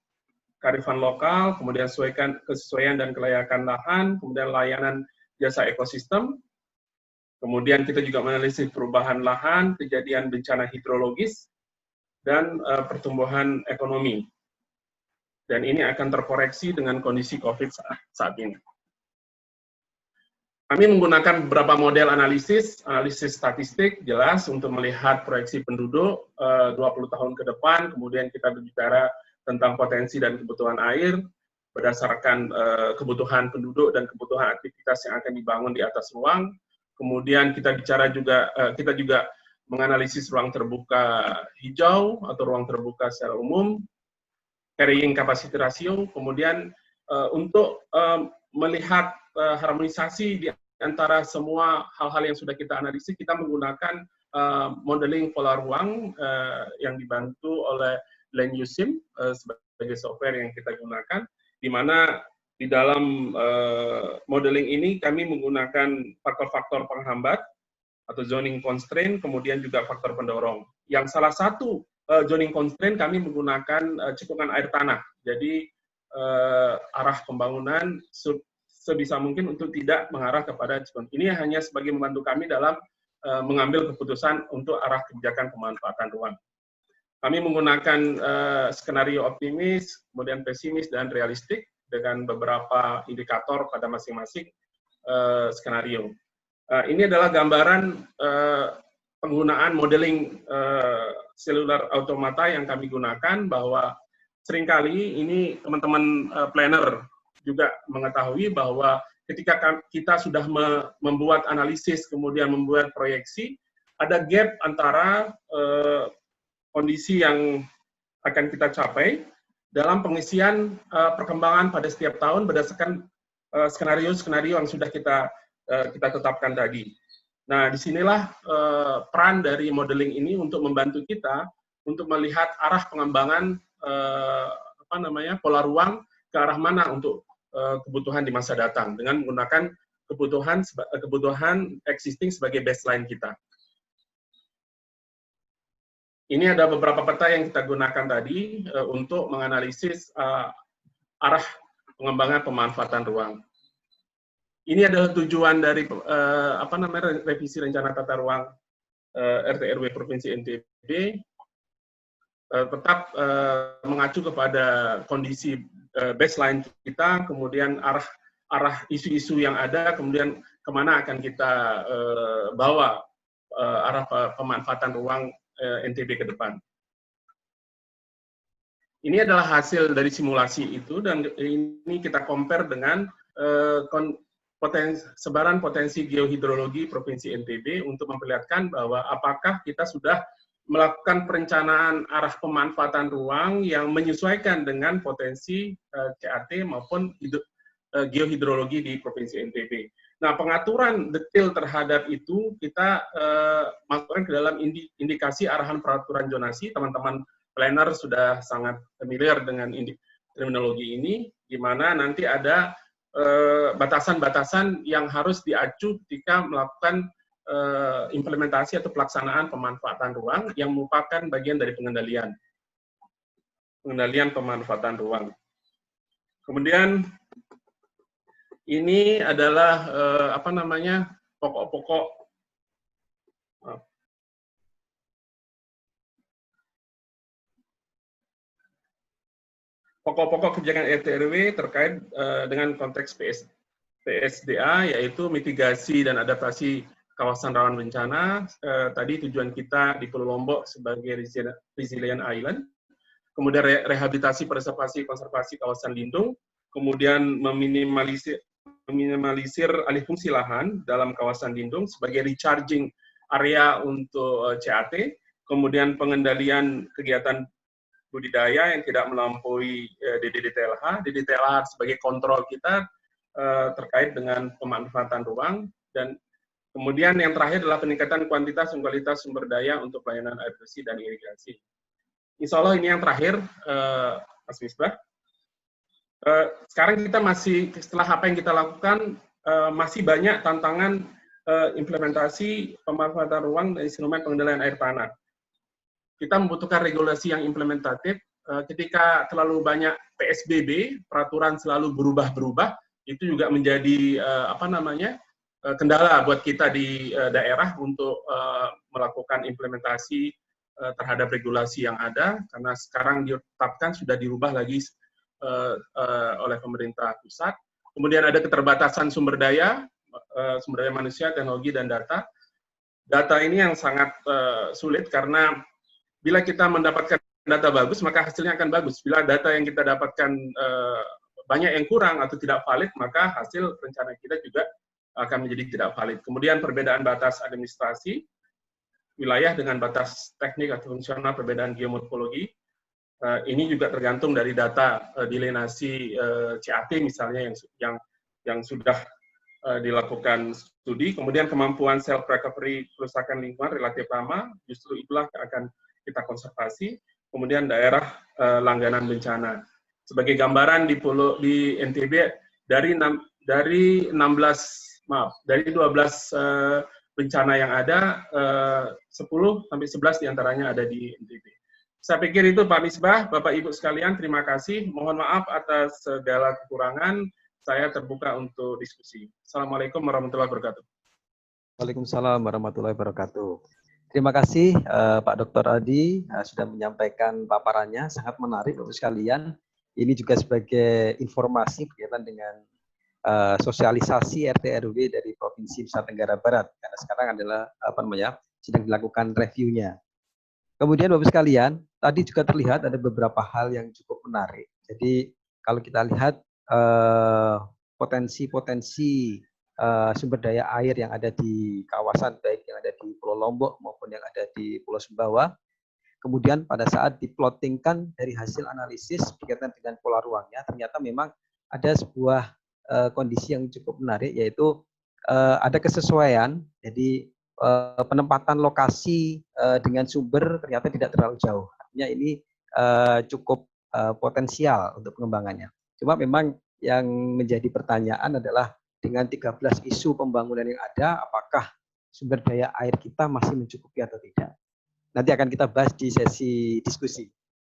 kearifan lokal, kemudian kesesuaian dan kelayakan lahan, kemudian layanan jasa ekosistem, kemudian kita juga menganalisis perubahan lahan, kejadian bencana hidrologis, dan pertumbuhan ekonomi. Dan ini akan terkoreksi dengan kondisi COVID saat ini. Kami menggunakan beberapa model analisis statistik jelas untuk melihat proyeksi penduduk 20 tahun ke depan, kemudian kita berbicara tentang potensi dan kebutuhan air berdasarkan kebutuhan penduduk dan kebutuhan aktivitas yang akan dibangun di atas ruang. Kemudian kita juga menganalisis ruang terbuka hijau atau ruang terbuka secara umum, carrying capacity ratio, kemudian untuk melihat harmonisasi di antara semua hal-hal yang sudah kita analisis, kita menggunakan modeling pola ruang yang dibantu oleh LandUSIM sebagai software yang kita gunakan, di mana di dalam modeling ini kami menggunakan faktor-faktor penghambat atau zoning constraint, kemudian juga faktor pendorong. Yang salah satu zoning constraint kami menggunakan cekungan air tanah. Jadi arah pembangunan sebisa mungkin untuk tidak mengarah kepada cekungan. Ini hanya sebagai membantu kami dalam mengambil keputusan untuk arah kebijakan pemanfaatan ruang. Kami menggunakan skenario optimis, kemudian pesimis, dan realistik dengan beberapa indikator pada masing-masing skenario. Ini adalah gambaran penggunaan modeling seluler automata yang kami gunakan, bahwa seringkali ini teman-teman planner juga mengetahui bahwa ketika kita sudah membuat analisis, kemudian membuat proyeksi, ada gap antara kondisi yang akan kita capai dalam pengisian perkembangan pada setiap tahun berdasarkan skenario-skenario yang sudah kita tetapkan tadi. Nah, disinilah peran dari modeling ini untuk membantu kita untuk melihat arah pengembangan pola ruang ke arah mana untuk kebutuhan di masa datang dengan menggunakan kebutuhan existing sebagai baseline kita. Ini ada beberapa peta yang kita gunakan tadi untuk menganalisis arah pengembangan pemanfaatan ruang. Ini adalah tujuan dari revisi rencana tata ruang RT RW Provinsi NTB, tetap mengacu kepada kondisi baseline kita, kemudian arah isu-isu yang ada, kemudian kemana akan kita bawa arah pemanfaatan ruang NTB ke depan. Ini adalah hasil dari simulasi itu, dan ini kita compare dengan sebaran potensi geohidrologi Provinsi NTB untuk memperlihatkan bahwa apakah kita sudah melakukan perencanaan arah pemanfaatan ruang yang menyesuaikan dengan potensi CAT maupun geohidrologi di Provinsi NTB. Nah, pengaturan detail terhadap itu kita masukkan ke dalam indikasi arahan peraturan zonasi. Teman-teman planner sudah sangat familiar dengan terminologi ini, di mana nanti ada batasan-batasan yang harus diacu ketika melakukan implementasi atau pelaksanaan pemanfaatan ruang yang merupakan bagian dari pengendalian pemanfaatan ruang. Kemudian ini adalah pokok-pokok kebijakan RT RW terkait dengan konteks PSDA, yaitu mitigasi dan adaptasi kawasan rawan bencana. Tadi tujuan kita di Pulau Lombok sebagai resilient island, kemudian rehabilitasi, preservasi, konservasi kawasan lindung, kemudian meminimalisir alih fungsi lahan dalam kawasan lindung sebagai recharging area untuk CAT, kemudian pengendalian kegiatan budidaya yang tidak melampaui DDTLH sebagai kontrol kita terkait dengan pemanfaatan ruang, dan kemudian yang terakhir adalah peningkatan kuantitas dan kualitas sumber daya untuk pelayanan air bersih dan irigasi. Insya Allah ini yang terakhir, Mas Misbah. Sekarang kita masih, setelah apa yang kita lakukan, masih banyak tantangan implementasi pemanfaatan ruang dan instrumen pengendalian air tanah. Kita membutuhkan regulasi yang implementatif. Ketika terlalu banyak PSBB, peraturan selalu berubah-berubah, itu juga menjadi kendala buat kita di daerah untuk melakukan implementasi terhadap regulasi yang ada, karena sekarang ditetapkan sudah dirubah lagi oleh pemerintah pusat. Kemudian ada keterbatasan sumber daya manusia, teknologi, dan data. Data ini yang sangat sulit, karena bila kita mendapatkan data bagus, maka hasilnya akan bagus. Bila data yang kita dapatkan banyak yang kurang atau tidak valid, maka hasil rencana kita juga akan menjadi tidak valid. Kemudian perbedaan batas administrasi, wilayah dengan batas teknik atau fungsional, perbedaan geomorfologi, ini juga tergantung dari data dilenasi CAT misalnya yang sudah dilakukan studi. Kemudian kemampuan self recovery kerusakan lingkungan relatif lama, justru itulah akan kita konservasi. Kemudian daerah langganan bencana. Sebagai gambaran di NTB dari 12 bencana yang ada, 10 sampai 11 diantaranya ada di NTB. Saya pikir itu Pak Misbah, Bapak Ibu sekalian, terima kasih. Mohon maaf atas segala kekurangan. Saya terbuka untuk diskusi. Assalamualaikum warahmatullahi wabarakatuh. Waalaikumsalam warahmatullahi wabarakatuh. Terima kasih Pak Dr. Adi sudah menyampaikan paparannya, sangat menarik untuk sekalian. Ini juga sebagai informasi berkaitan dengan sosialisasi RT RW dari Provinsi Nusa Tenggara Barat, karena sekarang adalah sedang dilakukan reviewnya. Kemudian Bapak sekalian, tadi juga terlihat ada beberapa hal yang cukup menarik. Jadi kalau kita lihat potensi-potensi sumber daya air yang ada di kawasan, baik yang ada di Pulau Lombok maupun yang ada di Pulau Sumbawa, kemudian pada saat diplottingkan dari hasil analisis berkaitan dengan pola ruangnya, ternyata memang ada sebuah kondisi yang cukup menarik, yaitu ada kesesuaian. Jadi penempatan lokasi dengan sumber ternyata tidak terlalu jauh. Artinya ini cukup potensial untuk pengembangannya. Cuma memang yang menjadi pertanyaan adalah dengan 13 isu pembangunan yang ada, apakah sumber daya air kita masih mencukupi atau tidak? Nanti akan kita bahas di sesi diskusi.